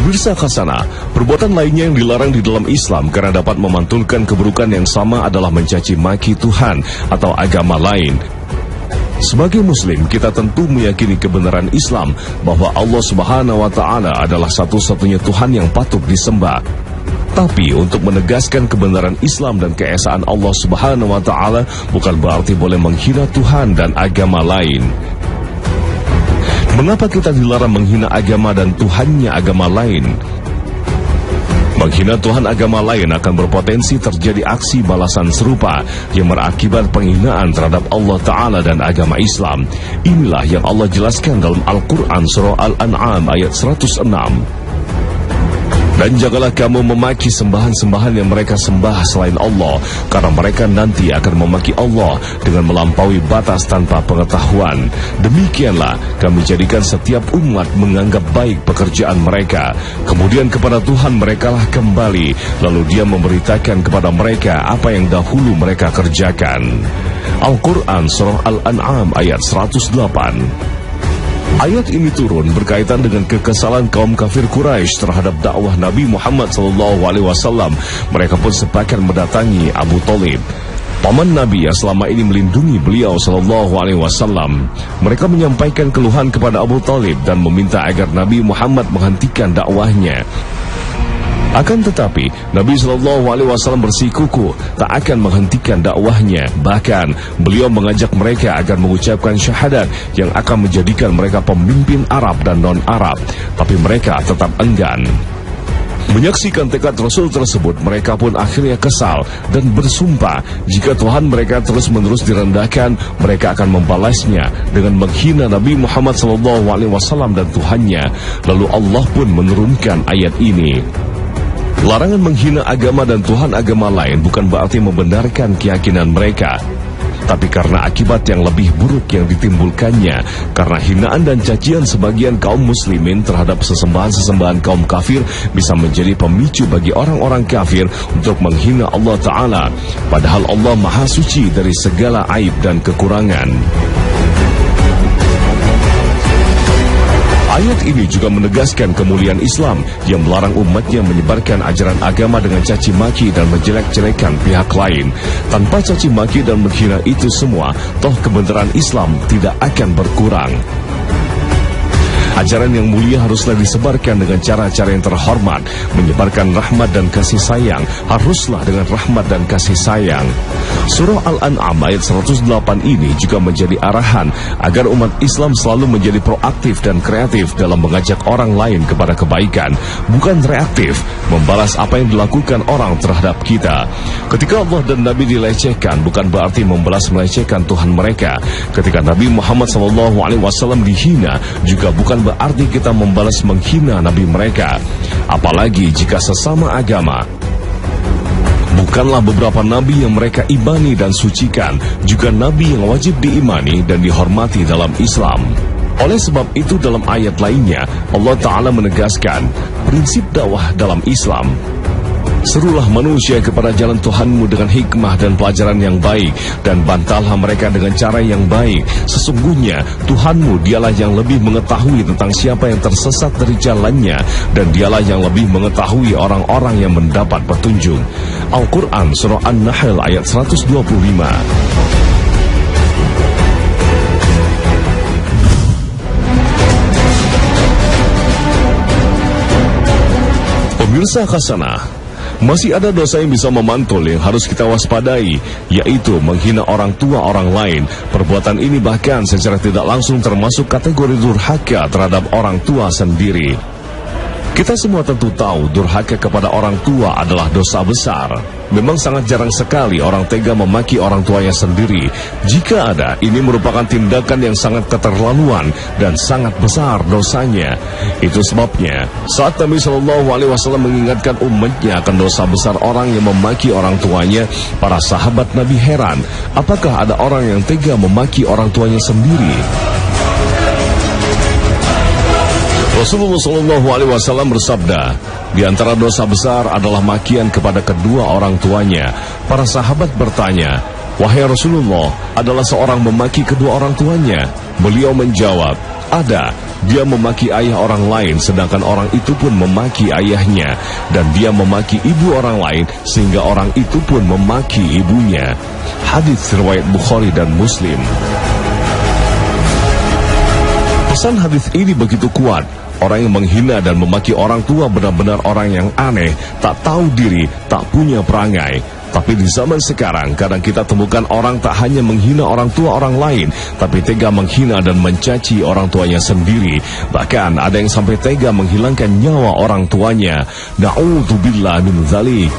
Pemirsa Khazanah, perbuatan lainnya yang dilarang di dalam Islam karena dapat memantulkan keburukan yang sama adalah mencaci maki Tuhan atau agama lain. Sebagai Muslim, kita tentu meyakini kebenaran Islam bahwa Allah Subhanahu wa Ta'ala adalah satu-satunya Tuhan yang patut disembah. Tapi untuk menegaskan kebenaran Islam dan keesaan Allah Subhanahu wa Ta'ala bukan berarti boleh menghina Tuhan dan agama lain. Mengapa kita dilarang menghina agama dan Tuhannya agama lain? Menghina Tuhan agama lain akan berpotensi terjadi aksi balasan serupa yang berakibat penghinaan terhadap Allah Ta'ala dan agama Islam. Inilah yang Allah jelaskan dalam Al-Quran Surah Al-An'am ayat 106. Dan janganlah kamu memaki sembahan-sembahan yang mereka sembah selain Allah, karena mereka nanti akan memaki Allah dengan melampaui batas tanpa pengetahuan. Demikianlah kami jadikan setiap umat menganggap baik pekerjaan mereka. Kemudian kepada Tuhan merekalah kembali, lalu Dia memberitakan kepada mereka apa yang dahulu mereka kerjakan. Al-Quran Surah Al-An'am ayat 108. Ayat ini turun berkaitan dengan kekesalan kaum kafir Quraisy terhadap dakwah Nabi Muhammad SAW. Mereka pun sepakat mendatangi Abu Thalib, paman Nabi yang selama ini melindungi beliau SAW. Mereka menyampaikan keluhan kepada Abu Thalib dan meminta agar Nabi Muhammad menghentikan dakwahnya. Akan tetapi Nabi SAW bersikukuh tak akan menghentikan dakwahnya. Bahkan beliau mengajak mereka agar mengucapkan syahadat yang akan menjadikan mereka pemimpin Arab dan non-Arab. Tapi mereka tetap enggan. Menyaksikan tekad Rasul tersebut, mereka pun akhirnya kesal dan bersumpah jika Tuhan mereka terus-menerus direndahkan, mereka akan membalasnya dengan menghina Nabi Muhammad SAW dan Tuhannya. Lalu Allah pun menurunkan ayat ini. Larangan menghina agama dan Tuhan agama lain bukan berarti membenarkan keyakinan mereka, tapi karena akibat yang lebih buruk yang ditimbulkannya, karena hinaan dan cacian sebagian kaum muslimin terhadap sesembahan-sesembahan kaum kafir bisa menjadi pemicu bagi orang-orang kafir untuk menghina Allah Ta'ala, padahal Allah Maha Suci dari segala aib dan kekurangan. Ayat ini juga menegaskan kemuliaan Islam yang melarang umatnya menyebarkan ajaran agama dengan caci maki dan menjelek-jelekan pihak lain. Tanpa caci maki dan menghina itu semua, toh kebenaran Islam tidak akan berkurang. Ajaran yang mulia haruslah disebarkan dengan cara-cara yang terhormat. Menyebarkan rahmat dan kasih sayang haruslah dengan rahmat dan kasih sayang. Surah Al-An'am ayat 108 ini juga menjadi arahan agar umat Islam selalu menjadi proaktif dan kreatif dalam mengajak orang lain kepada kebaikan, bukan reaktif membalas apa yang dilakukan orang terhadap kita. Ketika Allah dan Nabi dilecehkan, bukan berarti membalas melecehkan Tuhan mereka. Ketika Nabi Muhammad SAW dihina, juga bukan berarti kita membalas menghina Nabi mereka. Apalagi jika sesama agama. Bukanlah beberapa nabi yang mereka imani dan sucikan, juga nabi yang wajib diimani dan dihormati dalam Islam. Oleh sebab itu dalam ayat lainnya, Allah Ta'ala menegaskan prinsip dakwah dalam Islam. Serulah manusia kepada jalan Tuhanmu dengan hikmah dan pelajaran yang baik, dan bantallah mereka dengan cara yang baik. Sesungguhnya Tuhanmu dialah yang lebih mengetahui tentang siapa yang tersesat dari jalannya, dan dialah yang lebih mengetahui orang-orang yang mendapat petunjuk. Al-Quran Surah An-Nahl ayat 125. Pemirsa Khazanah, masih ada dosa yang bisa memantul yang harus kita waspadai, yaitu menghina orang tua orang lain. Perbuatan ini bahkan secara tidak langsung termasuk kategori durhaka terhadap orang tua sendiri. Kita semua tentu tahu durhaka kepada orang tua adalah dosa besar. Memang sangat jarang sekali orang tega memaki orang tuanya sendiri. Jika ada, ini merupakan tindakan yang sangat keterlaluan dan sangat besar dosanya. Itu sebabnya saat Nabi SAW mengingatkan umatnya akan dosa besar orang yang memaki orang tuanya, para sahabat Nabi heran, apakah ada orang yang tega memaki orang tuanya sendiri? Rasulullah SAW bersabda, di antara dosa besar adalah makian kepada kedua orang tuanya. Para sahabat bertanya, wahai Rasulullah, adalah seorang memaki kedua orang tuanya? Beliau menjawab, ada. dia memaki ayah orang lain sedangkan orang itu pun memaki ayahnya, dan dia memaki ibu orang lain sehingga orang itu pun memaki ibunya. Hadis riwayat Bukhari dan Muslim. Pesan hadis ini begitu kuat. Orang yang menghina dan memaki orang tua benar-benar orang yang aneh, tak tahu diri, tak punya perangai. Tapi di zaman sekarang, kadang kita temukan orang tak hanya menghina orang tua orang lain, tapi tega menghina dan mencaci orang tuanya sendiri. Bahkan ada yang sampai tega menghilangkan nyawa orang tuanya. Na'udzubillah min dzalik.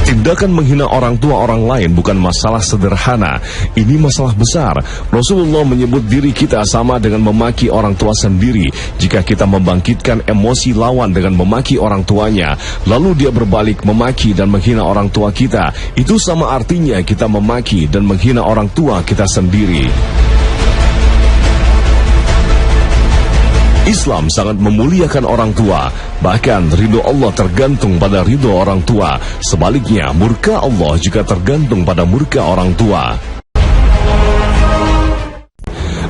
Tindakan menghina orang tua orang lain bukan masalah sederhana, ini masalah besar. Rasulullah menyebut diri kita sama dengan memaki orang tua sendiri. Jika kita membangkitkan emosi lawan dengan memaki orang tuanya, lalu dia berbalik memaki dan menghina orang tua kita, itu sama artinya kita memaki dan menghina orang tua kita sendiri. Islam sangat memuliakan orang tua. Bahkan ridho Allah tergantung pada ridho orang tua. Sebaliknya, murka Allah juga tergantung pada murka orang tua.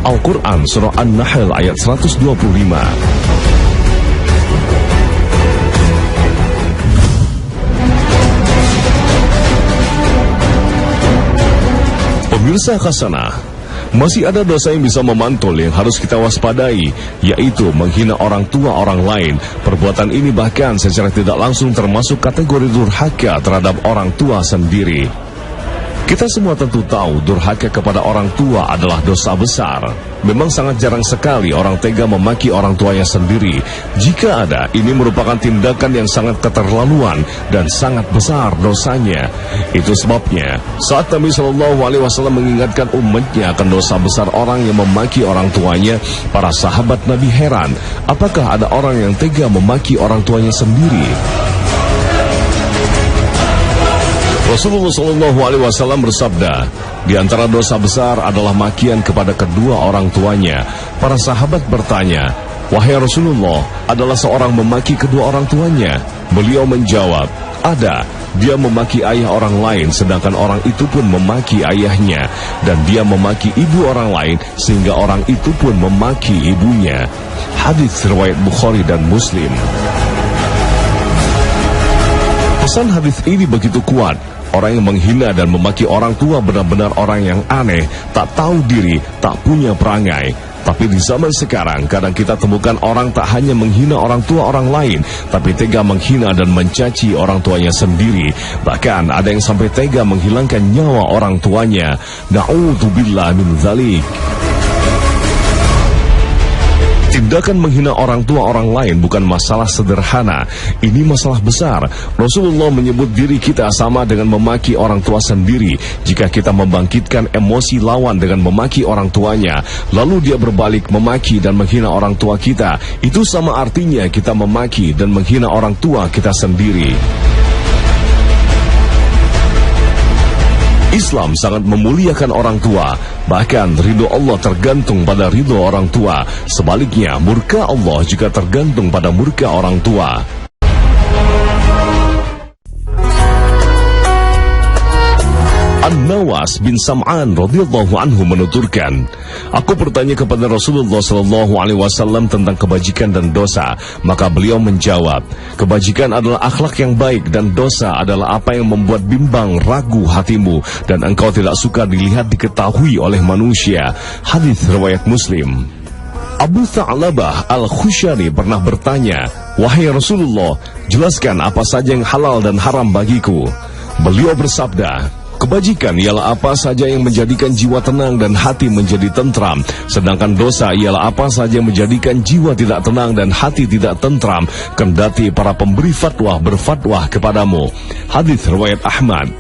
Al-Quran Surah An-Nahl ayat 125. Pemirsa Hasanah, masih ada dosa yang bisa memantul yang harus kita waspadai, yaitu menghina orang tua orang lain. Perbuatan ini bahkan secara tidak langsung termasuk kategori durhaka terhadap orang tua sendiri. Kita semua tentu tahu durhaka kepada orang tua adalah dosa besar. Memang sangat jarang sekali orang tega memaki orang tuanya sendiri. Jika ada, ini merupakan tindakan yang sangat keterlaluan dan sangat besar dosanya. Itu sebabnya saat Nabi SAW mengingatkan umatnya akan dosa besar orang yang memaki orang tuanya, para sahabat Nabi heran, apakah ada orang yang tega memaki orang tuanya sendiri? Rasulullah SAW bersabda, di antara dosa besar adalah makian kepada kedua orang tuanya. Para sahabat bertanya, wahai Rasulullah, adalah seorang memaki kedua orang tuanya? Beliau menjawab, ada. Dia memaki ayah orang lain sedangkan orang itu pun memaki ayahnya, dan dia memaki ibu orang lain sehingga orang itu pun memaki ibunya. Hadis riwayat Bukhari dan Muslim. Pesan hadis ini begitu kuat. Orang yang menghina dan memaki orang tua benar-benar orang yang aneh, tak tahu diri, tak punya perangai. Tapi di zaman sekarang, kadang kita temukan orang tak hanya menghina orang tua orang lain, tapi tega menghina dan mencaci orang tuanya sendiri. Bahkan ada yang sampai tega menghilangkan nyawa orang tuanya. Na'udzubillah min dzalik. Tindakan menghina orang tua orang lain bukan masalah sederhana, ini masalah besar. Rasulullah menyebut diri kita sama dengan memaki orang tua sendiri. Jika kita membangkitkan emosi lawan dengan memaki orang tuanya, lalu dia berbalik memaki dan menghina orang tua kita, itu sama artinya kita memaki dan menghina orang tua kita sendiri. Islam sangat memuliakan orang tua. Bahkan ridho Allah tergantung pada ridho orang tua. Sebaliknya, murka Allah juga tergantung pada murka orang tua. An-Nawas bin Sam'an radhiyallahu anhu menuturkan, aku bertanya kepada Rasulullah sallallahu alaihi wasallam tentang kebajikan dan dosa, maka beliau menjawab, kebajikan adalah akhlak yang baik dan dosa adalah apa yang membuat bimbang, ragu hatimu dan engkau tidak suka dilihat diketahui oleh manusia. Hadis riwayat Muslim. Abu Tha'labah Al-Khushani pernah bertanya, wahai Rasulullah, jelaskan apa saja yang halal dan haram bagiku. Beliau bersabda, kebajikan ialah apa saja yang menjadikan jiwa tenang dan hati menjadi tentram, sedangkan dosa ialah apa saja yang menjadikan jiwa tidak tenang dan hati tidak tentram, kendati para pemberi fatwa berfatwa kepadamu. Hadis riwayat Ahmad.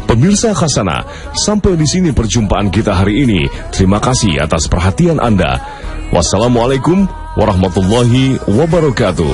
Pemirsa Hasanah, sampai di sini perjumpaan kita hari ini. Terima kasih atas perhatian Anda. Wassalamualaikum warahmatullahi wabarakatuh.